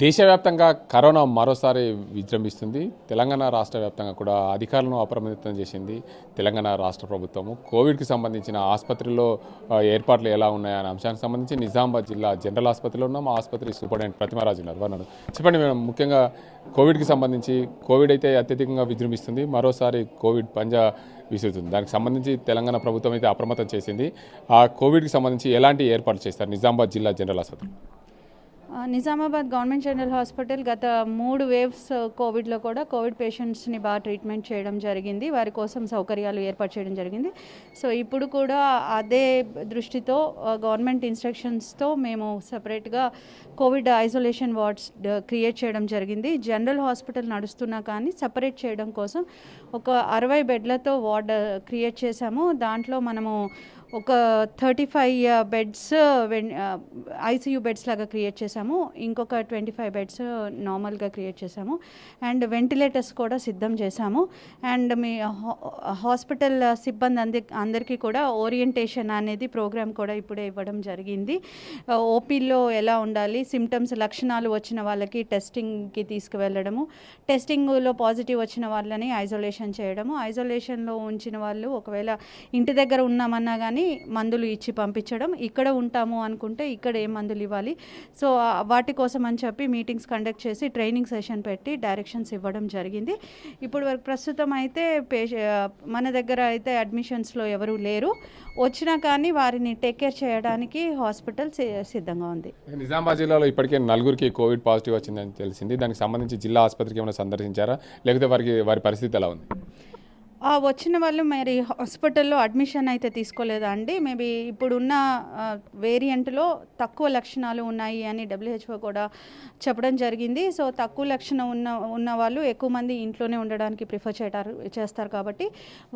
దేశవ్యాప్తంగా కరోనా మరోసారి విజృంభిస్తుంది. తెలంగాణ రాష్ట్ర వ్యాప్తంగా కూడా అధికారులను అప్రమత్తం చేసింది తెలంగాణ రాష్ట్ర ప్రభుత్వము. కోవిడ్కి సంబంధించిన ఆసుపత్రుల్లో ఏర్పాట్లు ఎలా ఉన్నాయనే అంశానికి సంబంధించి నిజామాబాద్ జిల్లా జనరల్ ఆసుపత్రిలో ఉన్నాం. ఆసుపత్రి సూపరింటెండెంట్ ప్రతిమారాజు ఉన్నారు. అన్నాడు చెప్పండి మేడం, ముఖ్యంగా కోవిడ్కి సంబంధించి కోవిడ్ అయితే అత్యధికంగా విజృంభిస్తుంది, మరోసారి కోవిడ్ పంజా విసురుతుంది. దానికి సంబంధించి తెలంగాణ ప్రభుత్వం అయితే అప్రమత్తం చేసింది. ఆ కోవిడ్కి సంబంధించి ఎలాంటి ఏర్పాట్లు చేస్తారు నిజామాబాద్ జిల్లా జనరల్ ఆసుపత్రి? నిజామాబాద్ గవర్నమెంట్ జనరల్ హాస్పిటల్ గత 3 వేవ్స్ కోవిడ్లో కూడా కోవిడ్ పేషెంట్స్ని బాగా ట్రీట్మెంట్ చేయడం జరిగింది. వారి కోసం సౌకర్యాలు ఏర్పాటు చేయడం జరిగింది. సో ఇప్పుడు కూడా అదే దృష్టితో గవర్నమెంట్ ఇన్స్ట్రక్షన్స్తో మేము సపరేట్గా కోవిడ్ ఐసోలేషన్ వార్డ్స్ క్రియేట్ చేయడం జరిగింది. జనరల్ హాస్పిటల్ నడుస్తున్నా కానీ సపరేట్ చేయడం కోసం ఒక 60 బెడ్లతో వార్డ్ క్రియేట్ చేశాము. దాంట్లో మనము ఒక 35 బెడ్స్ ఐసీయూ బెడ్స్ లాగా క్రియేట్ చేశాము. ఇంకొక 25 బెడ్స్ నార్మల్గా క్రియేట్ చేశాము. అండ్ వెంటిలేటర్స్ కూడా సిద్ధం చేశాము. అండ్ మీ హాస్పిటల్ సిబ్బంది అందరికీ కూడా ఓరియంటేషన్ అనేది ప్రోగ్రామ్ కూడా ఇప్పుడే ఇవ్వడం జరిగింది. ఓపీలో ఎలా ఉండాలి, సిమ్టమ్స్ లక్షణాలు వచ్చిన వాళ్ళకి టెస్టింగ్కి తీసుకువెళ్ళడము, టెస్టింగ్లో పాజిటివ్ వచ్చిన వాళ్ళని ఐసోలేషన్ చేయడము, ఐసోలేషన్లో ఉంచిన వాళ్ళు ఒకవేళ ఇంటి దగ్గర ఉన్నామన్నా కానీ మందులు ఇచ్చి పంపించడం, ఇక్కడ ఉంటాము అనుకుంటే ఇక్కడ ఏ మందులు ఇవ్వాలి, సో వాటి కోసం అని చెప్పి మీటింగ్స్ కండక్ట్ చేసి ట్రైనింగ్ సెషన్ పెట్టి డైరెక్షన్స్ ఇవ్వడం జరిగింది. ఇప్పుడు వరకు ప్రస్తుతం అయితే మన దగ్గర అయితే అడ్మిషన్స్లో ఎవరు లేరు. వచ్చినా కానీ వారిని టేక్ కేర్ చేయడానికి హాస్పిటల్ సిద్ధంగా ఉంది. నిజామాబాద్ జిల్లాలో ఇప్పటికే 4గురికి కోవిడ్ పాజిటివ్ వచ్చిందని తెలిసింది. దానికి సంబంధించి జిల్లా ఆసుపత్రికి ఏమైనా సందర్శించారా, లేకపోతే వారి పరిస్థితి ఎలా ఉంది? వచ్చిన వాళ్ళు మరి హాస్పిటల్లో అడ్మిషన్ అయితే తీసుకోలేదా అండి. మేబీ ఇప్పుడున్న వేరియంట్లో తక్కువ లక్షణాలు ఉన్నాయి అని WHO కూడా చెప్పడం జరిగింది. సో తక్కువ లక్షణం ఉన్న వాళ్ళు ఎక్కువ మంది ఇంట్లోనే ఉండడానికి ప్రిఫర్ చేస్తారు కాబట్టి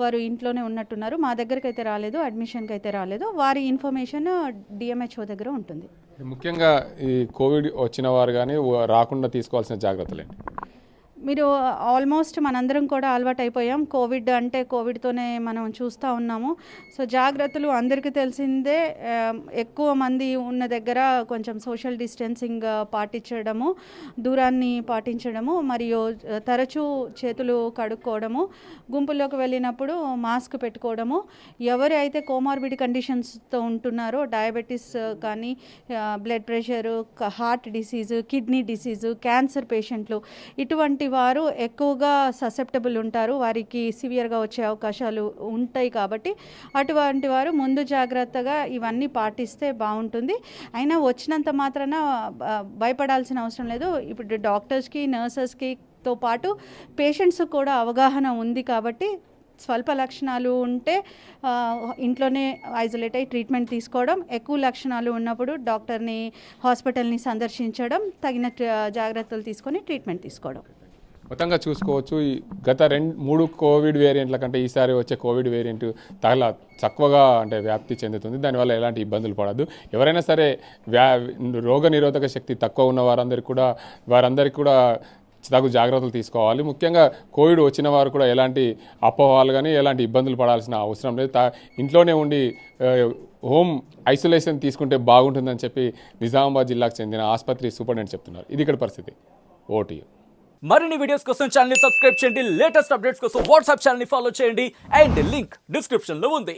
వారు ఇంట్లోనే ఉన్నట్టున్నారు. మా దగ్గరికి అయితే రాలేదు, అడ్మిషన్కి అయితే రాలేదు. వారి ఇన్ఫర్మేషన్ DMHO దగ్గర ఉంటుంది. ముఖ్యంగా ఈ కోవిడ్ వచ్చిన వారు కానీ రాకుండా తీసుకోవాల్సిన జాగ్రత్తలేండి? మీరు ఆల్మోస్ట్ మనందరం కూడా అలవాటు అయిపోయాం. కోవిడ్ అంటే కోవిడ్తోనే మనం చూస్తూ ఉన్నాము. సో జాగ్రత్తలు అందరికీ తెలిసిందే. ఎక్కువ మంది ఉన్న దగ్గర కొంచెం సోషల్ డిస్టెన్సింగ్ పాటించడము, దూరాన్ని పాటించడము, మరియు తరచూ చేతులు కడుక్కోవడము, గుంపుల్లోకి వెళ్ళినప్పుడు మాస్క్ పెట్టుకోవడము, ఎవరు అయితే కోమార్బిడ్ కండిషన్స్తో ఉంటున్నారో డయాబెటీస్ కానీ, blood pressure, heart disease, kidney disease, cancer పేషెంట్లు, ఇటువంటి వారు ఎక్కువగా ససెప్టబుల్ ఉంటారు. వారికి సివియర్గా వచ్చే అవకాశాలు ఉంటాయి. కాబట్టి అటువంటి వారు ముందు జాగ్రత్తగా ఇవన్నీ పాటిస్తే బాగుంటుంది. అయినా వచ్చినంత మాత్రాన భయపడాల్సిన అవసరం లేదు. ఇప్పుడు డాక్టర్స్కి, నర్సెస్కితో పాటు పేషెంట్స్ కూడా అవగాహన ఉంది. కాబట్టి స్వల్ప లక్షణాలు ఉంటే ఇంట్లోనే ఐసోలేట్ అయ్యి ట్రీట్మెంట్ తీసుకోవడం, ఎక్కువ లక్షణాలు ఉన్నప్పుడు డాక్టర్ని, హాస్పిటల్ని సందర్శించడం, తగిన జాగ్రత్తలు తీసుకొని ట్రీట్మెంట్ తీసుకోవడం. మొత్తంగా చూసుకోవచ్చు. ఈ గత 2-3 కోవిడ్ వేరియంట్ల కంటే ఈసారి వచ్చే కోవిడ్ వేరియంట్ చాలా తక్కువగా వ్యాప్తి చెందుతుంది. దానివల్ల ఎలాంటి ఇబ్బందులు పడదు. ఎవరైనా సరే రోగ నిరోధక శక్తి తక్కువ ఉన్న వారందరికీ కూడా తగు జాగ్రత్తలు తీసుకోవాలి. ముఖ్యంగా కోవిడ్ వచ్చిన వారు కూడా ఎలాంటి అపోహలు కానీ ఎలాంటి ఇబ్బందులు పడాల్సిన అవసరం లేదు. ఇంట్లోనే ఉండి హోమ్ ఐసోలేషన్ తీసుకుంటే బాగుంటుందని చెప్పి నిజామాబాద్ జిల్లాకు చెందిన ఆసుపత్రి సూపరింటెండెంట్ చెప్తున్నారు. ఇది ఇక్కడ పరిస్థితి. ఓటీ మరిన్ని వీడియోస్ కోసం ఛానల్ ని సబ్స్క్రైబ్ చేయండి. లేటెస్ట్ అప్డేట్స్ కోసం వాట్సాప్ ఛానల్ ని ఫాలో చేయండి. అండ్ లింక్ డిస్క్రిప్షన్ లో ఉంది.